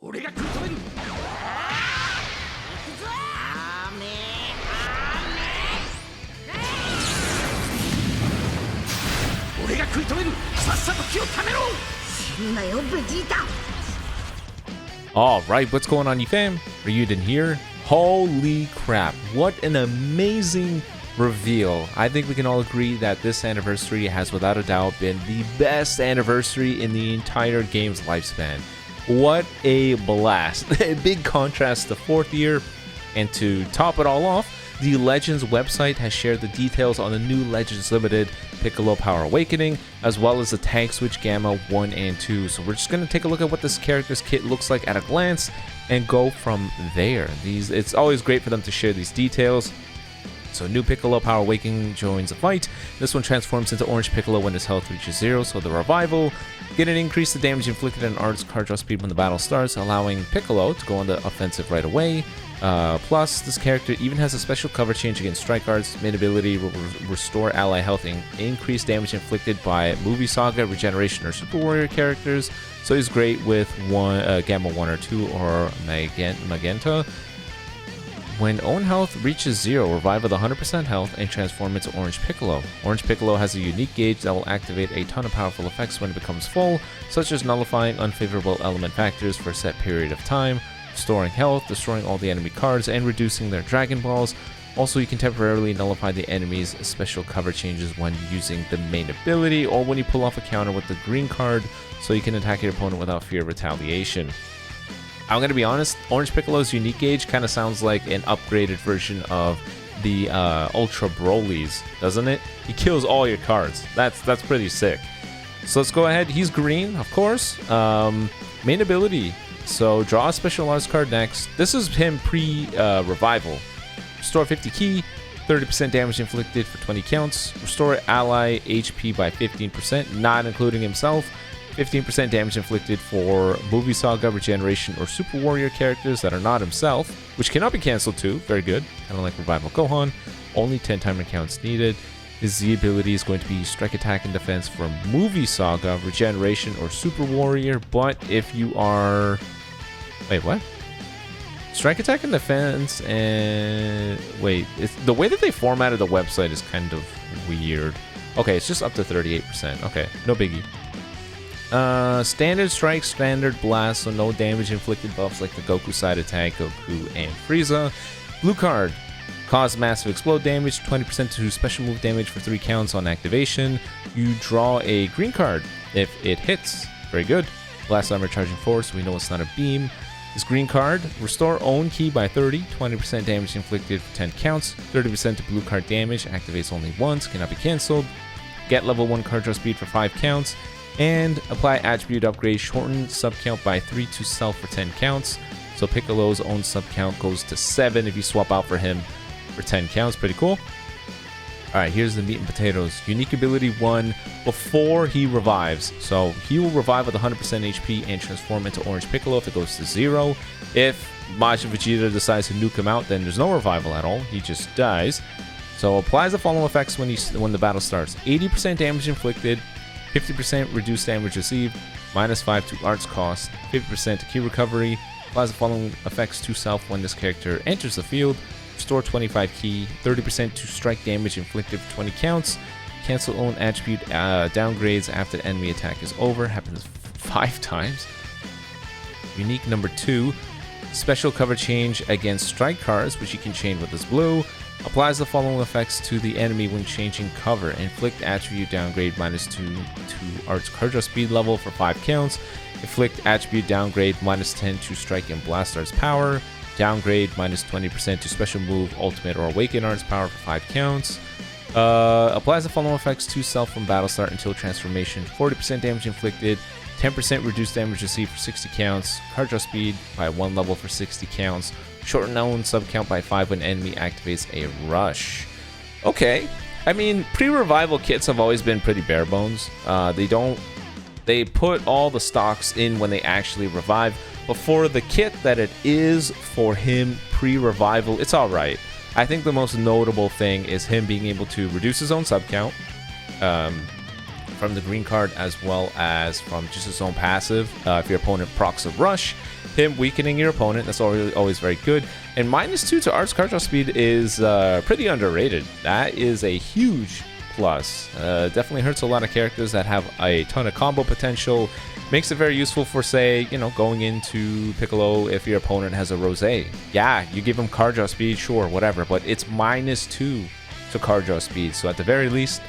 俺が食い止める。俺が食い止める。さっさと気をためろ。死ぬなよ、ベジータ。Alright, what's going on, you fam? Raiyuden here. Holy crap, what an amazing reveal. I think we can all agree that this anniversary has without a doubt been the best anniversary in the entire game's lifespan. What a blast. A big contrast to 4th year, and to top it all off, the Legends website has shared the details on the new Legends Limited Piccolo Power Awakening, as well as the Tank Switch Gamma 1 and 2. So we're just going to take a look at what this character's kit looks like at a glance and go from there. It's always great for them to share these details. So new Piccolo Power Awakening joins the fight. This one transforms into Orange Piccolo when his health reaches 0, so the revival. Get an increase the damage inflicted and Art's card draw speed when the battle starts, allowing Piccolo to go on the offensive right away. Plus, this character even has a special cover change against strike cards. Main ability will restore ally health and increase damage inflicted by Movie Saga, Regeneration, or Super Warrior characters. So he's great with Gamma 1 or 2 or Magenta. When own health reaches 0, revive with 100% health and transform into Orange Piccolo. Orange Piccolo has a unique gauge that will activate a ton of powerful effects when it becomes full, such as nullifying unfavorable element factors for a set period of time, restoring health, destroying all the enemy cards, and reducing their Dragon Balls. Also, you can temporarily nullify the enemy's special cover changes when using the main ability, or when you pull off a counter with the green card, so you can attack your opponent without fear of retaliation. I'm going to be honest, Orange Piccolo's unique gauge kind of sounds like an upgraded version of the Ultra Broly's, doesn't it? He kills all your cards. That's pretty sick. So let's go ahead. He's green, of course. Main ability. So draw a specialized card next. This is him pre-revival. Restore 50 ki, 30% damage inflicted for 20 counts. Restore ally HP by 15%, not including himself. 15% damage inflicted for Movie Saga, Regeneration, or Super Warrior characters that are not himself, which cannot be cancelled too. Very good. Kind of like Revival Gohan. Only 10 timer counts needed. His Z ability is going to be Strike, Attack, and Defense for Movie Saga, Regeneration, or Super Warrior. But if you are... Wait, what? Strike, Attack, and Defense, and... Wait, the way that they formatted the website is kind of weird. Okay, it's just up to 38%. Okay, no biggie. Standard Strike, Standard Blast, so no damage inflicted buffs like the Goku side attack, Goku, and Frieza. Blue card, cause massive explode damage, 20% to special move damage for 3 counts on activation. You draw a green card if it hits. Very good. Blast Armor Charging Force, we know it's not a beam. This green card, restore own ki by 30, 20% damage inflicted for 10 counts, 30% to blue card damage, activates only once, cannot be cancelled. Get level 1 card draw speed for 5 counts. And apply attribute upgrade, shorten sub count by 3 to self for 10 counts. So Piccolo's own sub count goes to 7 if you swap out for him for 10 counts. Pretty cool. Alright, here's the meat and potatoes. Unique ability 1 before he revives. So he will revive with 100% HP and transform into Orange Piccolo if it goes to 0. If Majin Vegeta decides to nuke him out, then there's no revival at all. He just dies. So applies the following effects when the battle starts. 80% damage inflicted. 50% reduced damage received, -5 to arts cost, 50% to ki recovery, applies the following effects to self when this character enters the field, restore 25 ki, 30% to strike damage inflicted for 20 counts, cancel own attribute downgrades after the enemy attack is over, happens 5 times. Unique number 2, special cover change against strike cards, which you can chain with this blue. Applies the following effects to the enemy when changing cover. Inflict attribute downgrade -2 to Art's card draw speed level for 5 counts. Inflict attribute downgrade -10 to Strike and Blast Art's power. Downgrade -20% to special move Ultimate or Awaken Art's power for 5 counts. Applies the following effects to self from battle start until transformation. 40% damage inflicted. 10% reduced damage received for 60 counts. Card draw speed by 1 level for 60 counts. Shorten own sub count by 5 when enemy activates a rush. Okay, I mean, pre-revival kits have always been pretty bare bones. They put all the stocks in when they actually revive. But for the kit that it is for him pre-revival, it's all right. I think the most notable thing is him being able to reduce his own sub count from the green card, as well as from just his own passive if your opponent procs a rush. him weakening your opponent. That's always very good. And -2 to arts card draw speed is pretty underrated. That is a huge plus. Definitely hurts a lot of characters that have a ton of combo potential. Makes it very useful for, say, you know, going into Piccolo if your opponent has a Rosé. Yeah, you give him card draw speed, sure, whatever, but it's -2 to card draw speed. So at the very least,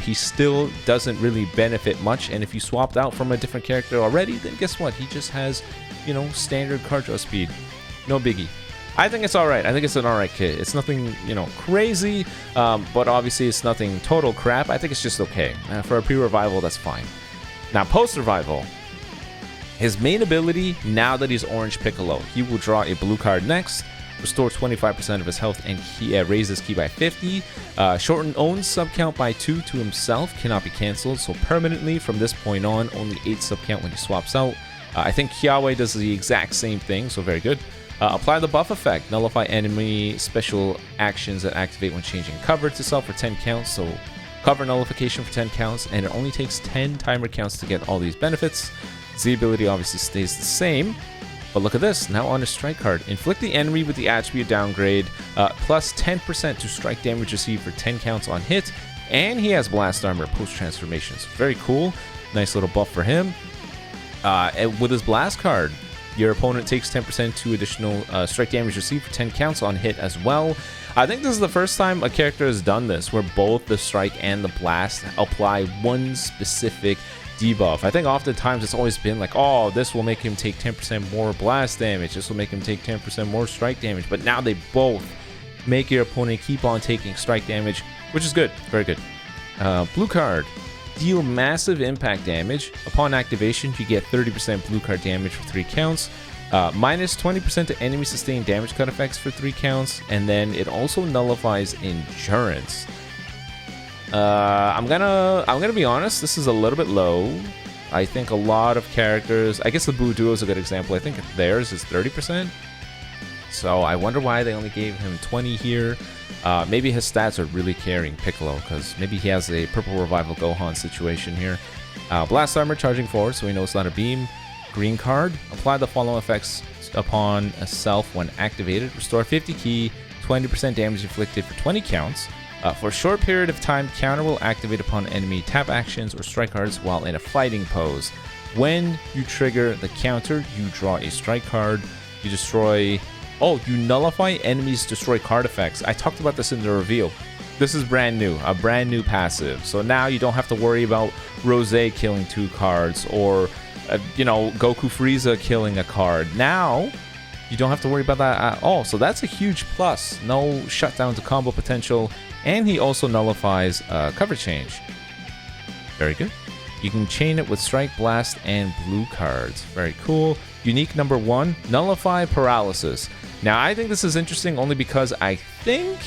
he still doesn't really benefit much. And if you swapped out from a different character already, then guess what? He just has, you know, standard card draw speed. No biggie. I think it's alright. I think it's an alright kit. It's nothing, you know, crazy, but obviously it's nothing total crap. I think it's just okay. For a pre-revival, that's fine. Now, post-revival, his main ability, now that he's Orange Piccolo, he will draw a blue card next, restore 25% of his health, and raise his ki by 50. Shorten own sub count by 2 to himself, cannot be cancelled. So permanently from this point on, only 8 sub count when he swaps out. I think Kiawe does the exact same thing, so very good. Apply the buff effect, nullify enemy special actions that activate when changing cover to self for 10 counts. So cover nullification for 10 counts, and it only takes 10 timer counts to get all these benefits. Z ability obviously stays the same. But look at this, now on a strike card. Inflict the enemy with the attribute downgrade, plus 10% to strike damage received for 10 counts on hit. And he has blast armor post-transformations. Very cool. Nice little buff for him. And with his blast card, your opponent takes 10% to additional strike damage received for 10 counts on hit as well. I think this is the first time a character has done this, where both the strike and the blast apply one specific debuff. I think oftentimes it's always been like, oh, this will make him take 10% more blast damage, this will make him take 10% more strike damage, but now they both make your opponent keep on taking strike damage, which is good, very good. Blue card, deal massive impact damage. Upon activation, you get 30% blue card damage for 3 counts, minus 20% to enemy sustained damage cut effects for 3 counts, and then it also nullifies endurance. I'm gonna be honest, this is a little bit low. I think a lot of characters, I guess the Blue Duo is a good example. I think theirs is 30%. So I wonder why they only gave him 20 here. Maybe his stats are really carrying Piccolo, because maybe he has a Purple Revival Gohan situation here. Blast Armor charging forward, so we know it's not a beam. Green card, apply the following effects upon a self when activated. Restore 50 ki, 20% damage inflicted for 20 counts. For a short period of time, counter will activate upon enemy tap actions or strike cards while in a fighting pose. When you trigger the counter, you draw a strike card. You destroy... Oh, you nullify enemies' destroy card effects. I talked about this in the reveal. This is brand new, a brand new passive. So now you don't have to worry about Rosé killing 2 cards or, you know, Goku Frieza killing a card. Now, you don't have to worry about that at all. So that's a huge plus. No shutdown to combo potential. And he also nullifies cover change. Very good. You can chain it with Strike, Blast, and Blue cards. Very cool. Unique number 1, Nullify Paralysis. Now, I think this is interesting only because I think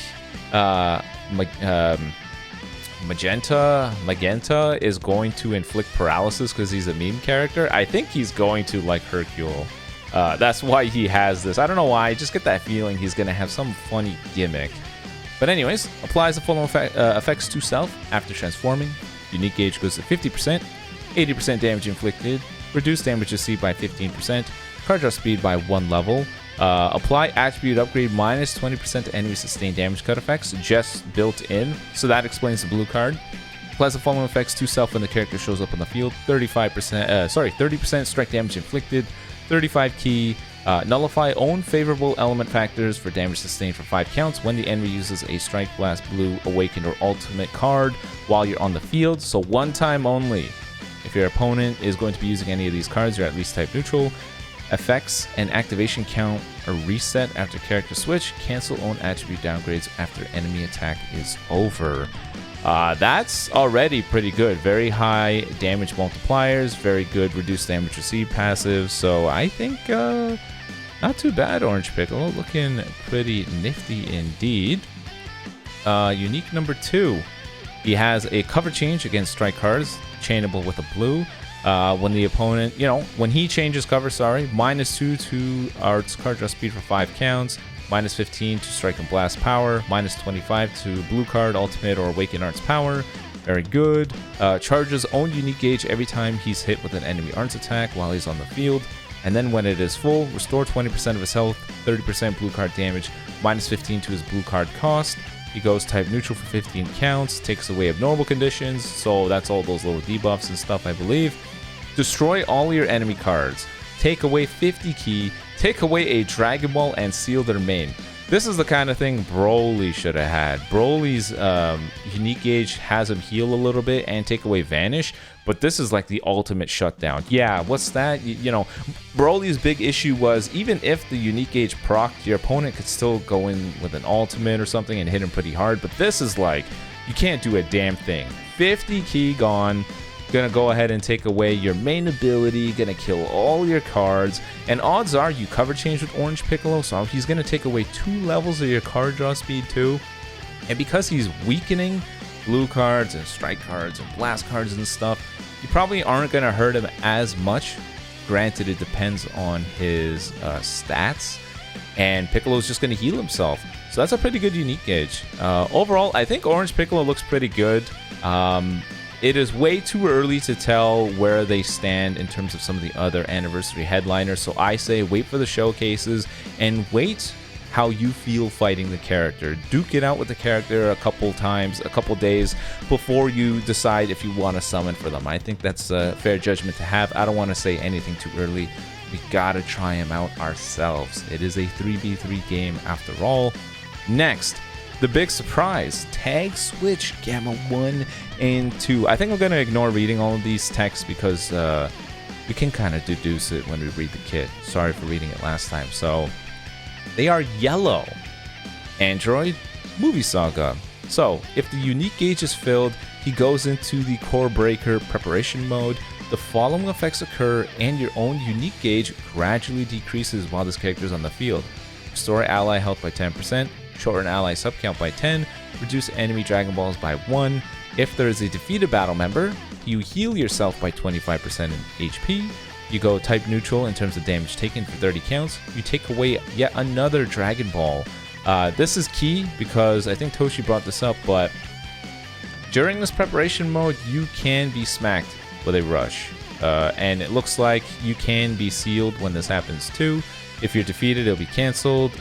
Magenta is going to inflict paralysis because he's a meme character. I think he's going to like Hercule. That's why he has this. I don't know why. I just get that feeling he's going to have some funny gimmick. But anyways, applies the following effects to self after transforming. Unique gauge goes to 50%, 80% damage inflicted, reduced damage received by 15%, card draw speed by 1 level. Apply attribute upgrade minus 20% to enemy sustained damage cut effects, just built in. So that explains the blue card. Applies the following effects to self when the character shows up on the field. 30% strike damage inflicted, 35 ki. Nullify own favorable element factors for damage sustained for 5 counts when the enemy uses a Strike, Blast, Blue, Awakened, or Ultimate card while you're on the field. So 1 time only. If your opponent is going to be using any of these cards, you're at least type neutral. Effects and activation count are reset after character switch. Cancel own attribute downgrades after enemy attack is over. That's already pretty good. Very high damage multipliers, very good reduced damage received passive. So I think not too bad, Orange Piccolo. Looking pretty nifty indeed. Unique number 2. He has a cover change against strike cards, chainable with a blue. When the opponent, when he changes cover, -2 to arts card draw speed for 5 counts, -15 to strike and blast power, -25 to blue card, ultimate, or awaken arts power. Very good. Charges own unique gauge every time he's hit with an enemy arts attack while he's on the field. And then when it is full, restore 20% of his health, 30% blue card damage, minus 15 to his blue card cost. He goes type neutral for 15 counts, takes away abnormal conditions, so that's all those little debuffs and stuff, I believe. Destroy all your enemy cards, take away 50 ki, take away a Dragon Ball, and seal their main. This is the kind of thing Broly should have had. Broly's unique gauge has him heal a little bit and take away Vanish, but this is like the ultimate shutdown. Yeah, what's that? You know, Broly's big issue was even if the unique gauge procced, your opponent could still go in with an ultimate or something and hit him pretty hard, but this is like, you can't do a damn thing. 50 ki gone. Gonna go ahead and take away your main ability, gonna kill all your cards, and odds are you cover change with Orange Piccolo, so he's gonna take away 2 levels of your card draw speed too. And because he's weakening blue cards and strike cards and blast cards and stuff, you probably aren't gonna hurt him as much. Granted, it depends on his stats, and Piccolo's just gonna heal himself, so that's a pretty good unique gauge. Overall, I think Orange Piccolo looks pretty good. It is way too early to tell where they stand in terms of some of the other anniversary headliners, so I say wait for the showcases and wait how you feel fighting the character. Duke it out with the character a couple times, a couple days before you decide if you want to summon for them. I think that's a fair judgment to have. I don't want to say anything too early. We gotta try him out ourselves. It is a 3v3 game after all. Next, the big surprise, tag switch Gamma 1 and 2. I think I'm going to ignore reading all of these texts because we can kind of deduce it when we read the kit. Sorry for reading it last time. So, they are yellow. Android, Movie Saga. So, if the unique gauge is filled, he goes into the Core Breaker preparation mode. The following effects occur and your own unique gauge gradually decreases while this character is on the field. Restore ally health by 10%. Shorten ally sub count by 10, reduce enemy Dragon Balls by 1. If there is a defeated battle member, you heal yourself by 25% in HP. You go type neutral in terms of damage taken for 30 counts. You take away yet another Dragon Ball. This is key because I think Toshi brought this up, but during this preparation mode, you can be smacked with a rush. And it looks like you can be sealed when this happens too. If you're defeated, it'll be cancelled.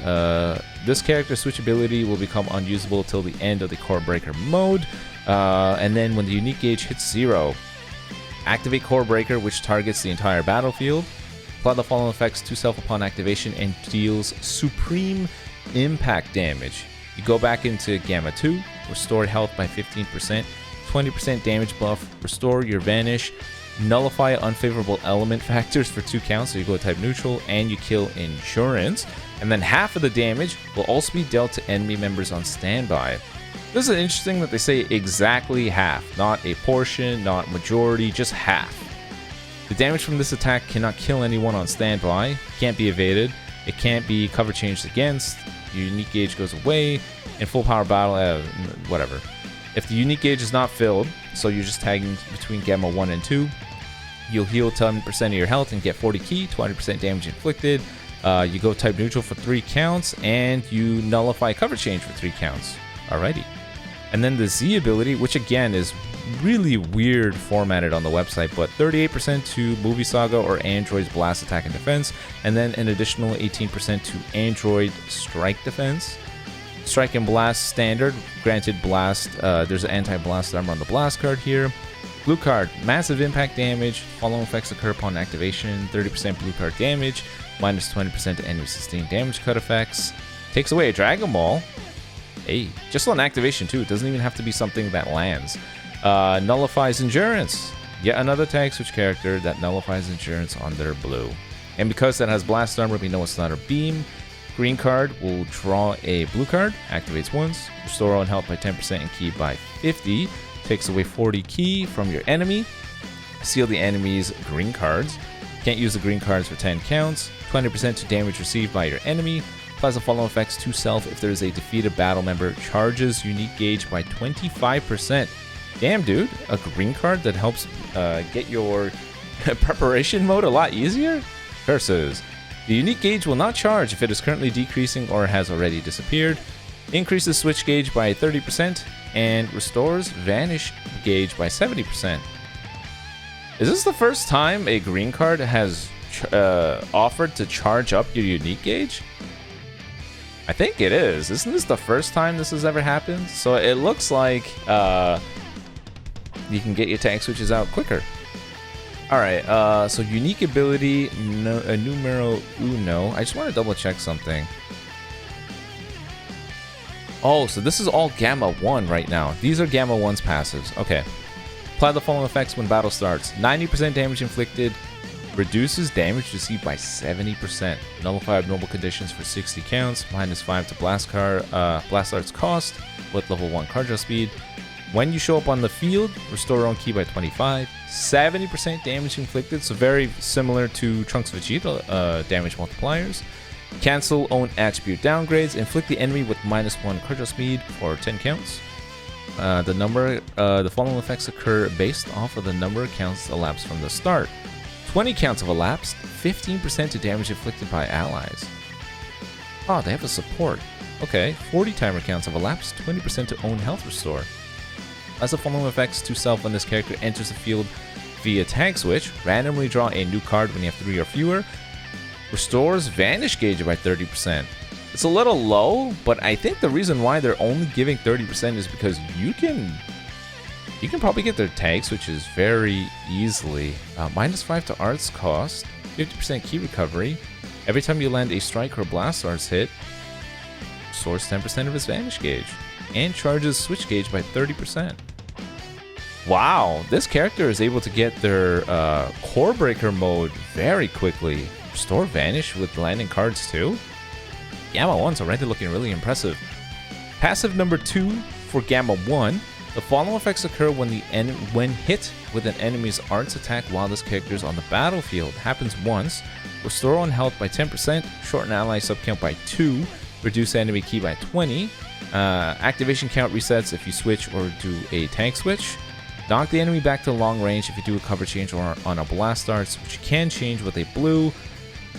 This character's switch ability will become unusable till the end of the Core Breaker mode. And then when the unique gauge hits 0, activate Core Breaker, which targets the entire battlefield. Apply the following effects to self upon activation and deals supreme impact damage. You go back into Gamma 2, restore health by 15%, 20% damage buff, restore your Vanish, nullify unfavorable element factors for 2 counts, so you go type neutral, and you kill Endurance. And then half of the damage will also be dealt to enemy members on standby. This is interesting that they say exactly half, not a portion, not majority, just half. The damage from this attack cannot kill anyone on standby, can't be evaded, it can't be cover changed against, your unique gauge goes away, in full power battle, whatever. If the unique gauge is not filled, so you're just tagging between Gamma 1 and 2, you'll heal 10% of your health and get 40 ki, 20% damage inflicted. You go type neutral for 3 counts, and you nullify cover change for 3 counts. Alrighty. And then the Z ability, which again is really weird formatted on the website, but 38% to Movie Saga or Android's Blast Attack and Defense, and then an additional 18% to Android Strike Defense. Strike and Blast standard, granted Blast, there's an anti-blast armor on the Blast card here. Blue card, massive impact damage, following effects occur upon activation, 30% blue card damage, minus 20% to enemy sustained damage cut effects, takes away a Dragon Ball, hey, just on activation too, it doesn't even have to be something that lands. Nullifies Endurance, yet another tag switch character that nullifies Endurance on their blue. And because that has Blast Armor, we know it's not a beam. Green card will draw a blue card, activates once, restore on health by 10% and ki by 50, takes away 40 ki from your enemy, seal the enemy's green cards, can't use the green cards for 10 counts, 20% to damage received by your enemy, applies the following effects to self if there is a defeated battle member, charges unique gauge by 25%. Damn dude, a green card that helps get your preparation mode a lot easier? Curses. The unique gauge will not charge if it is currently decreasing or has already disappeared. Increases switch gauge by 30% and restores Vanish gauge by 70%. Is this the first time a green card has offered to charge up your unique gauge? I think it is. Isn't this the first time this has ever happened? So it looks like you can get your tag switches out quicker. Alright, so unique ability, numero uno. I just want to double check something. Oh, so this is all Gamma 1 right now. These are Gamma 1's passives. Okay. Apply the following effects when battle starts. 90% damage inflicted. Reduces damage received by 70%. Nullify abnormal conditions for 60 counts. -5 to Blast Art's cost with level 1 card draw speed. When you show up on the field, restore own ki by 25. 70% damage inflicted, so very similar to Trunks Vegeta damage multipliers. Cancel own attribute downgrades. Inflict the enemy with -1 card draw speed for 10 counts. The following effects occur based off of the number of counts elapsed from the start. 20 counts have elapsed, 15% to damage inflicted by allies. Oh, they have a support. Okay, 40 timer counts have elapsed, 20% to own health restore. As the following effects to self when this character enters the field via tag switch, randomly draw a new card when you have 3 or fewer. Restores Vanish gauge by 30%. It's a little low, but I think the reason why they're only giving 30% is because you can probably get their tag switches very easily. -5 to Art's cost, 50% key recovery. Every time you land a strike or blast Art's hit, restores 10% of his Vanish gauge, and charges switch gauge by 30%. Wow, this character is able to get their Core Breaker mode very quickly. Restore Vanish with landing cards too? Gamma 1's already looking really impressive. Passive number 2 for Gamma 1. The following effects occur when hit with an enemy's Arts attack while this character is on the battlefield. Happens once. Restore on health by 10%. Shorten ally subcount by 2. Reduce enemy ki by 20. Activation count resets if you switch or do a tank switch. Knock the enemy back to long range if you do a cover change or on a blast starts, which you can change with a blue.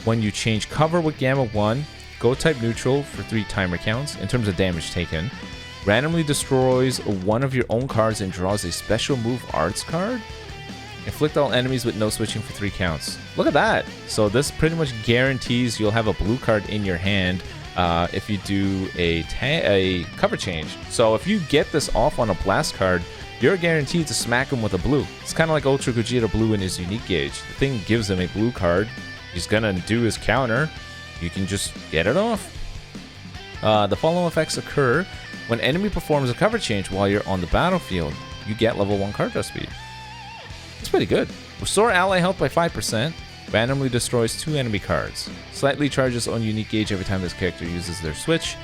When you change cover with Gamma 1, go type neutral for 3 timer counts in terms of damage taken. Randomly destroys one of your own cards and draws a special move Arts card. Inflict all enemies with no switching for 3 counts. Look at that! So this pretty much guarantees you'll have a blue card in your hand if you do a cover change. So if you get this off on a blast card, you're guaranteed to smack him with a blue. It's kind of like Ultra Gogeta Blue in his unique gauge. The thing gives him a blue card. He's gonna do his counter. You can just get it off. The following effects occur when enemy performs a cover change while you're on the battlefield. You get level 1 card draw speed. It's pretty good. Restore ally health by 5%. Randomly destroys 2 enemy cards. Slightly charges on unique gauge every time this character uses their switch.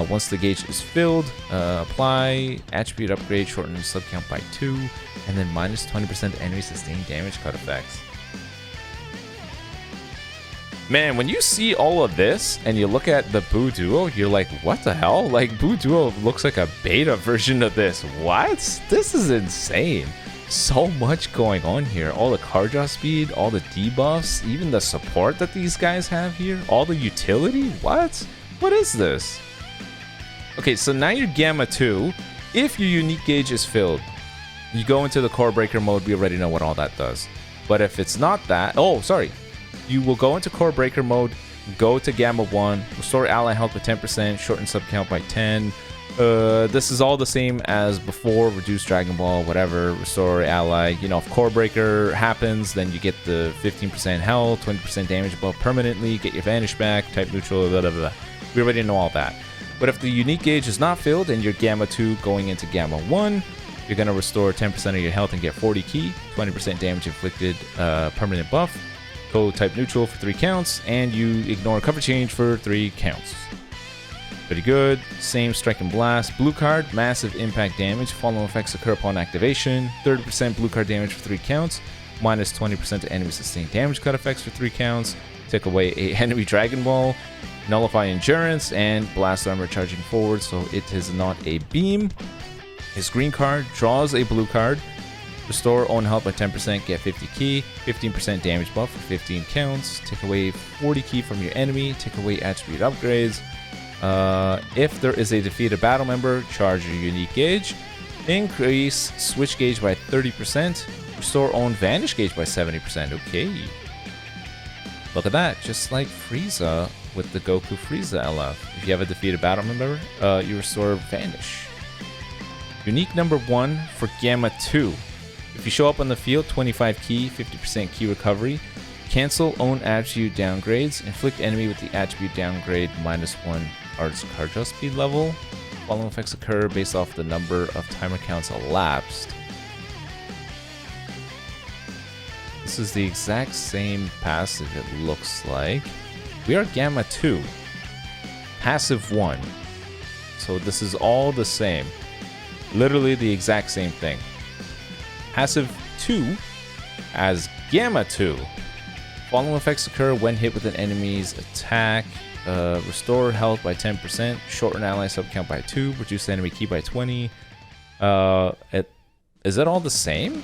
Once the gauge is filled, apply attribute upgrade, shorten subcount by 2, and then -20% enemy sustained damage cut effects. Man, when you see all of this and you look at the Buu Duo, you're like, what the hell? Like, Buu Duo looks like a beta version of this. What? This is insane. So much going on here. All the card draw speed, all the debuffs, even the support that these guys have here, all the utility. What? What is this? Okay, so now you're Gamma 2. If your unique gauge is filled, you go into the Core Breaker mode. We already know what all that does. But if it's not that, oh, sorry. You will go into Core Breaker mode, go to Gamma 1, restore ally health by 10%, shorten subcount by 10. This is all the same as before, reduce Dragon Ball, whatever, restore ally. You know, if Core Breaker happens, then you get the 15% health, 20% damage above permanently, get your Vanish back, type neutral, blah, blah, blah. We already know all that. But if the unique gauge is not filled and you're Gamma 2 going into Gamma 1, you're going to restore 10% of your health and get 40 ki, 20% damage inflicted, permanent buff. Go type neutral for 3 counts, and you ignore cover change for 3 counts. Pretty good. Same strike and blast. Blue card, massive impact damage. Following effects occur upon activation. 30% blue card damage for 3 counts. -20% to enemy sustained damage cut effects for 3 counts. Take away a enemy Dragon Ball. Nullify endurance and blast armor charging forward, so it is not a beam. His green card draws a blue card. Restore own health by 10%, get 50 ki, 15% damage buff for 15 counts, take away 40 ki from your enemy, take away attribute upgrades. If there is a defeated battle member, charge your unique gauge, increase switch gauge by 30%, restore own vanish gauge by 70%. Okay. Look at that, just like Frieza with the Goku Frieza LF. If you have a defeated battle member, you restore Vanish. Unique number 1 for Gamma 2. If you show up on the field, 25 key, 50% key recovery. Cancel own attribute downgrades. Inflict enemy with the attribute downgrade -1 arts card draw speed level. Following effects occur based off the number of timer counts elapsed. This is the exact same passive, it looks like. We are Gamma 2. Passive 1. So this is all the same. Literally the exact same thing. Passive 2 as Gamma 2. Following effects occur when hit with an enemy's attack. Restore health by 10%. Shorten ally sub count by 2. Reduce enemy key by 20. Is it all the same?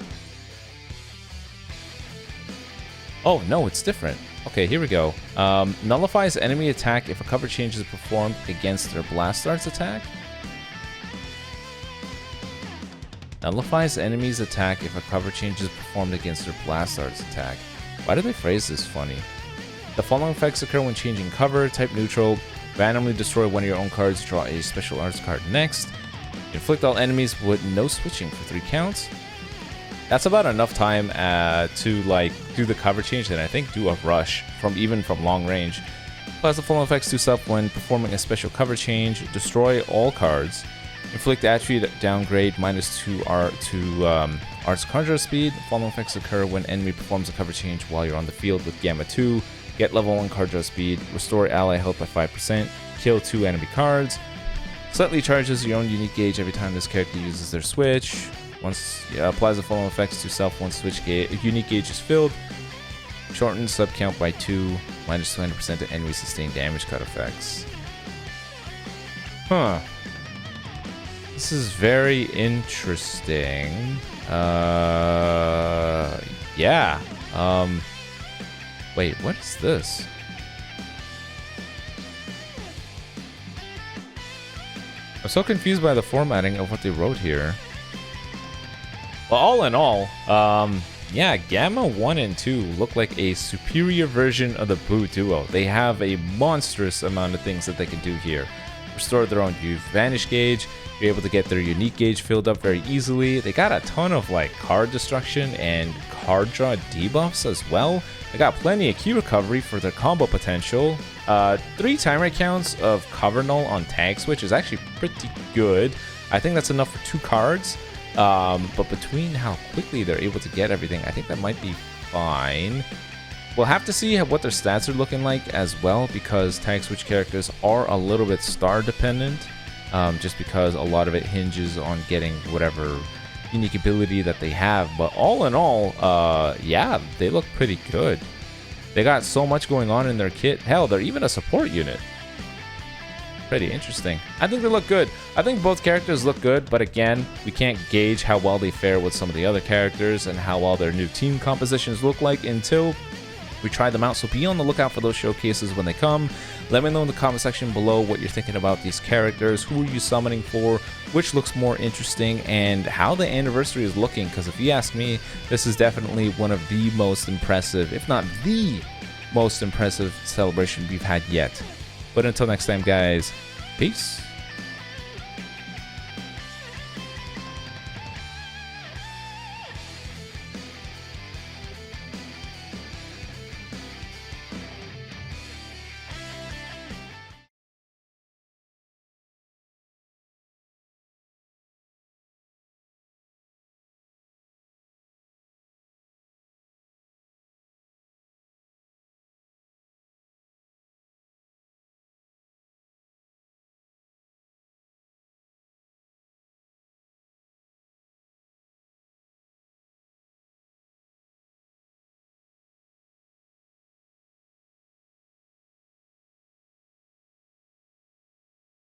Oh, no, it's different. Okay, here we go. Nullifies enemy attack if a cover change is performed against their Blast Darts attack. Nullifies enemy's attack if a cover change is performed against their Blast Darts attack. Why do they phrase this funny? The following effects occur when changing cover. Type neutral. Randomly destroy one of your own cards. Draw a special arts card next. Inflict all enemies with no switching for 3 counts. That's about enough time to like do the cover change, and I think do a rush even from long range. Applies the following effects to self when performing a special cover change. Destroy all cards. Inflict attribute downgrade -2 arts card draw speed. Following effects occur when enemy performs a cover change while you're on the field with Gamma 2. Get level 1 card draw speed. Restore ally health by 5%. Kill 2 enemy cards. Slightly charges your own unique gauge every time this character uses their switch. Applies the following effects to self once unique gauge is filled. Shorten sub count by 2. -20% to enemy sustained damage cut effects. Huh. This is very interesting. Yeah. Wait, what is this? I'm so confused by the formatting of what they wrote here. Well, all in all, yeah, Gamma 1 and 2 look like a superior version of the Blue Duo. They have a monstrous amount of things that they can do here. Restore their own Vanish gauge. You're able to get their unique gauge filled up very easily. They got a ton of like card destruction and card draw debuffs as well. They got plenty of key recovery for their combo potential. 3 timer counts of cover null on tag switch is actually pretty good. I think that's enough for 2 cards. But between how quickly they're able to get everything, I think that might be fine. We'll have to see what their stats are looking like as well, because tag switch characters are a little bit star dependent, just because a lot of it hinges on getting whatever unique ability that they have. But all in all, yeah, they look pretty good. They got so much going on in their kit. Hell, they're even a support unit. Pretty interesting. I think they look good. I think both characters look good, but again, we can't gauge how well they fare with some of the other characters and how well their new team compositions look like until we try them out. So be on the lookout for those showcases when they come. Let me know in the comment section below what you're thinking about these characters. Who are you summoning for? Which looks more interesting? And how the anniversary is looking. Because if you ask me, this is definitely one of the most impressive, if not the most impressive celebration we've had yet. But until next time, guys, peace.